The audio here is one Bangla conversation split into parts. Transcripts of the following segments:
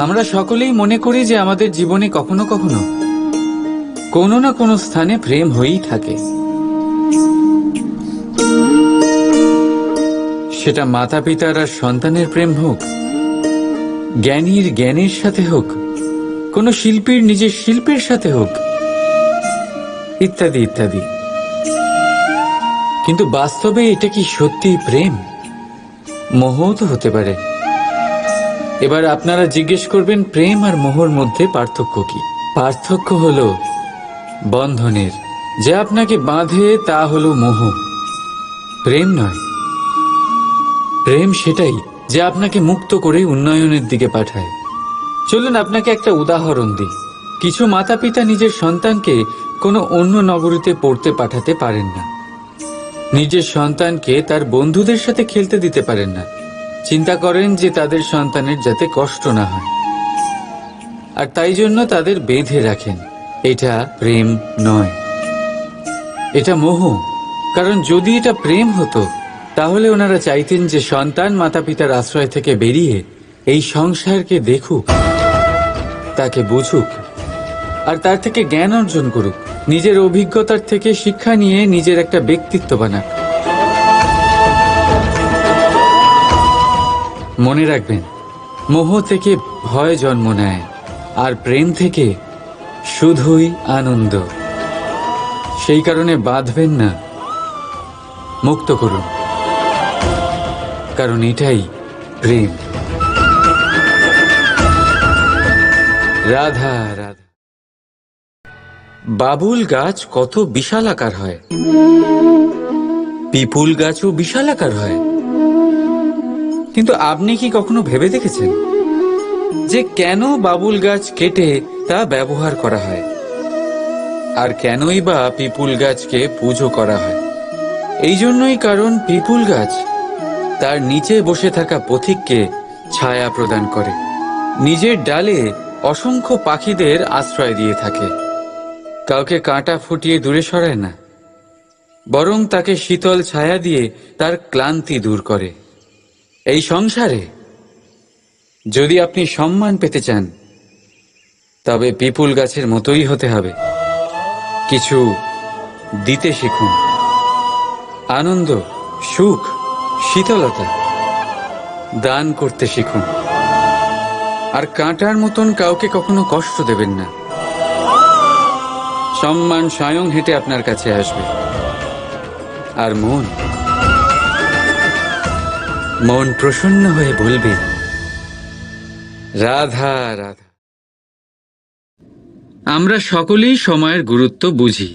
আমরা সকলেই মনে করি যে আমাদের জীবনে কখনো কখনো কোনো না কোনো স্থানে প্রেম হয়েই থাকে। সেটা মাতা পিতার আর সন্তানের প্রেম হোক, জ্ঞানীর জ্ঞানের সাথে হোক, কোনো শিল্পীর নিজের শিল্পের সাথে হোক, ইত্যাদি ইত্যাদি। কিন্তু বাস্তবে এটা কি সত্যি প্রেম? মোহও তো হতে পারে। এবার আপনারা জিজ্ঞেস করবেন, প্রেম আর মোহর মধ্যে পার্থক্য কি? পার্থক্য হলো বন্ধনের। যে আপনাকে বাঁধে তা হলো মোহ, প্রেম নয়। প্রেম সেটাই যে আপনাকে মুক্ত করে উন্নয়নের দিকে পাঠায়। চলুন আপনাকে একটা উদাহরণ দিই। কিছু মাতা পিতা নিজের সন্তানকে কোনো অন্য নগরীতে পড়তে পাঠাতে পারেন না। নিজের সন্তানকে তার বন্ধুদের সাথে খেলতে দিতে পারেন না। চিন্তা করেন যে তাদের সন্তানের যাতে কষ্ট না হয়, আর তাই জন্য তাদের বেঁধে রাখেন। এটা প্রেম নয়, এটা মোহ। কারণ যদি এটা প্রেম হতো তাহলে ওনারা চাইতেন যে সন্তান মাতা পিতার আশ্রয় থেকে বেরিয়ে এই সংসারকে দেখুক, তাকে বুঝুক, আর তার থেকে জ্ঞান অর্জন করুক, নিজের অভিজ্ঞতার থেকে শিক্ষা নিয়ে নিজের একটা ব্যক্তিত্ব বানাক। মনে রাখবেন, মোহ থেকে ভয় জন্ম নেয়, আর প্রেম থেকে শুধুই আনন্দ। সেই কারণে বাঁধবেন না, মুক্ত করুন, কারণ এটাই প্রেম। রাধা রাধা। বাবুল গাছ কত বিশালাকার হয়, পিপুল গাছও বিশালাকার হয়। কিন্তু আপনি কি কখনো ভেবে দেখেছেন যে কেন বাবুল গাছ কেটে তা ব্যবহার করা হয়, আর কেনই বা পিপুল গাছকে পুজো করা হয়? এই জন্যই, কারণ পিপুল গাছ তার নিচে বসে থাকা পথিককে ছায়া প্রদান করে, নিজের ডালে অসংখ্য পাখিদের আশ্রয় দিয়ে থাকে, কাউকে কাঁটা ফুটিয়ে দূরে সরায় না, বরং তাকে শীতল ছায়া দিয়ে তার ক্লান্তি দূর করে। এই সংসারে যদি আপনি সম্মান পেতে চান তবে পিপুল গাছের মতোই হতে হবে। কিছু দিতে শিখুন, আনন্দ, সুখ, শীতলতা দান করতে শিখুন, আর কাঁটার মতন কাউকে কখনো কষ্ট দেবেন না। সম্মান স্বয়ং হেঁটে আপনার কাছে আসবে। আর মন প্রসন্ন হয়ে বলবে, রাধা রাধা। আমরা সকলেই সময়ের গুরুত্ব বুঝি।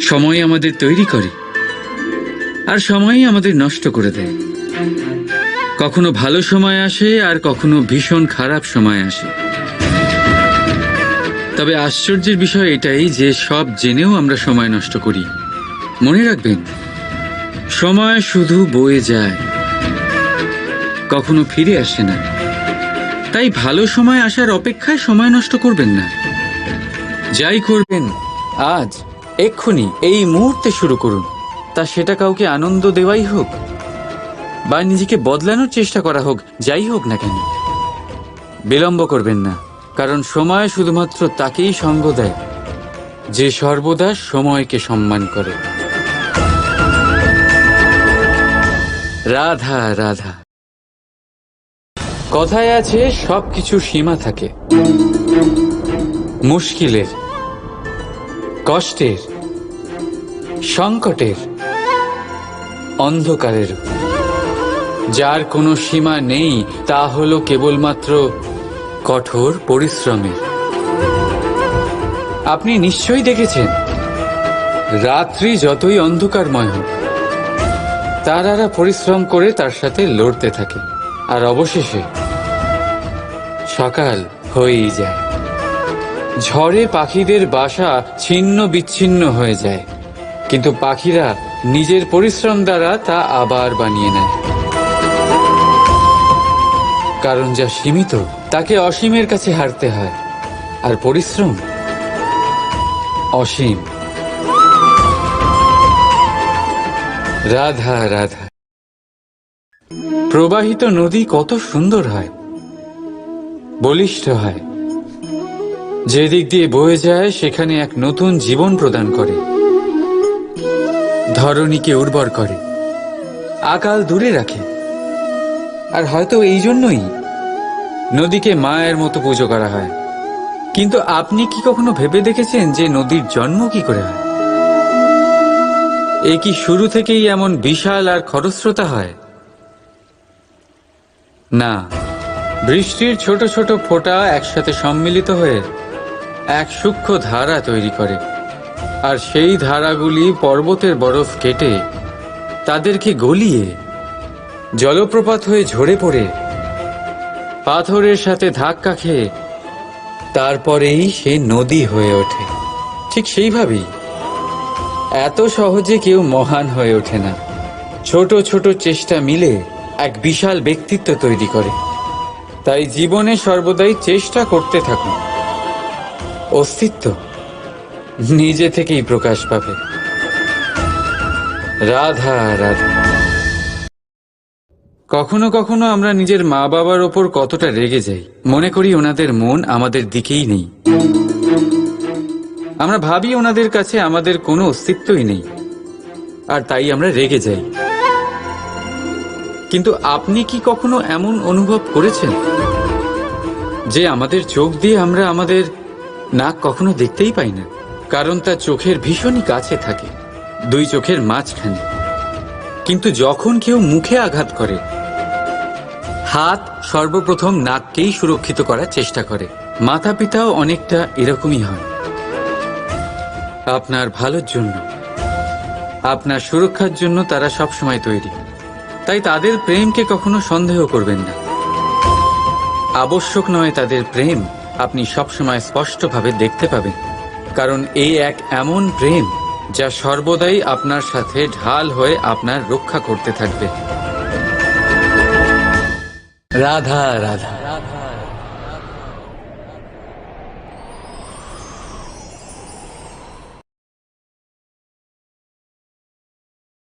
সময় আমাদের তৈরি করে, আর সময়ই আমাদের নষ্ট করে দেয়। কখনো ভালো সময় আসে, আর কখনো ভীষণ খারাপ সময় আসে। তবে আশ্চর্যের বিষয় এটাই যে সব জেনেও আমরা সময় নষ্ট করি। মনে রাখবেন, সময় শুধু বয়ে যায়, কখনো ফিরে আসে না। তাই ভালো সময় আসার অপেক্ষায় সময় নষ্ট করবেন না। যাই করবেন আজ, এক্ষুনি, এই মুহূর্তে শুরু করুন। তা সেটা কাউকে আনন্দ দেওয়াই হোক বা নিজেকে বদলানোর চেষ্টা করা হোক, যাই হোক না কেন, বিলম্ব করবেন না। কারণ সময় শুধুমাত্র তাকেই সঙ্গ দেয় যে সর্বদা সময়কে সম্মান করে। রাধা রাধা। কথায় আছে, সবকিছু সীমা থাকে, মুশকিলের, কষ্টের, সংকটের, অন্ধকারের। যার কোনো সীমা নেই তা হলো কেবলমাত্র কঠোর পরিশ্রমের। আপনি নিশ্চয়ই দেখেছেন, রাত্রি যতই অন্ধকারময় হোক, তারারা পরিশ্রম করে তার সাথে লড়তে থাকে, আর অবশেষে সকাল হয়েই যায়। ঝড়ে পাখিদের বাসা ছিন্ন বিচ্ছিন্ন হয়ে যায়, কিন্তু পাখিরা নিজের পরিশ্রম দ্বারা তা আবার বানিয়ে নেয়। কারণ যা সীমিত তাকে অসীমের কাছে হারতে হয়, আর পরিশ্রম অসীম। রাধা রাধা। প্রবাহিত নদী কত সুন্দর হয়, বলিষ্ঠ হয়, যেদিক দিয়ে বয়ে যায় সেখানে এক নতুন জীবন প্রদান করে, ধরণীকে উর্বর করে, আকাল দূরে রাখে। আর হয়তো এই জন্যই নদীকে মায়ের মতো পুজো করা হয়। কিন্তু আপনি কি কখনো ভেবে দেখেছেন যে নদীর জন্ম কি করে হয়? এ কি শুরু থেকেই এমন বিশাল আর খরস্রোতা হয়? না, বৃষ্টির ছোট ছোট ফোঁটা একসাথে সম্মিলিত হয়ে এক সূক্ষ্ম ধারা তৈরি করে, আর সেই ধারাগুলি পর্বতের বরফ কেটে তাদেরকে গলিয়ে জলপ্রপাত হয়ে ঝরে পড়ে পাথরের সাথে ধাক্কা খেয়ে তারপরেই সে নদী হয়ে ওঠে। ঠিক সেইভাবেই এত সহজে কেউ মহান হয়ে ওঠে না। ছোট ছোট চেষ্টা মিলে এক বিশাল ব্যক্তিত্ব তৈরি করে। তাই জীবনে সর্বদাই চেষ্টা করতে থাকুন, অস্তিত্ব নিজে থেকেই প্রকাশ পাবে। রাধা রাধা। কখনো কখনো আমরা নিজের মা বাবার ওপর কতটা রেগে যাই, মনে করি ওনাদের মন আমাদের দিকেই নেই। আমরা ভাবি ওনাদের কাছে আমাদের কোনো অস্তিত্বই নেই, আর তাই আমরা রেগে যাই। কিন্তু আপনি কি কখনো এমন অনুভব করেছেন যে আমাদের চোখ দিয়ে আমরা আমাদের নাক কখনো দেখতেই পাই না, কারণ তা চোখের ভীষণই কাছে থাকে, দুই চোখের মাঝখানে। কিন্তু যখন কেউ মুখে আঘাত করে, হাত সর্বপ্রথম নাককেই সুরক্ষিত করার চেষ্টা করে। মাতা পিতাও অনেকটা এরকমই হয়। আপনার ভালোর জন্য, আপনার সুরক্ষার জন্য তারা সবসময় তৈরি। তাই তাদের প্রেমকে কখনো সন্দেহ করবেন না। আবশ্যক নয় তাদের প্রেম আপনি সবসময় স্পষ্টভাবে দেখতে পাবেন, কারণ এই এক এমন প্রেম যা সর্বদাই আপনার সাথে ঢাল হয়ে আপনার রক্ষা করতে থাকবে। রাধা রাধা।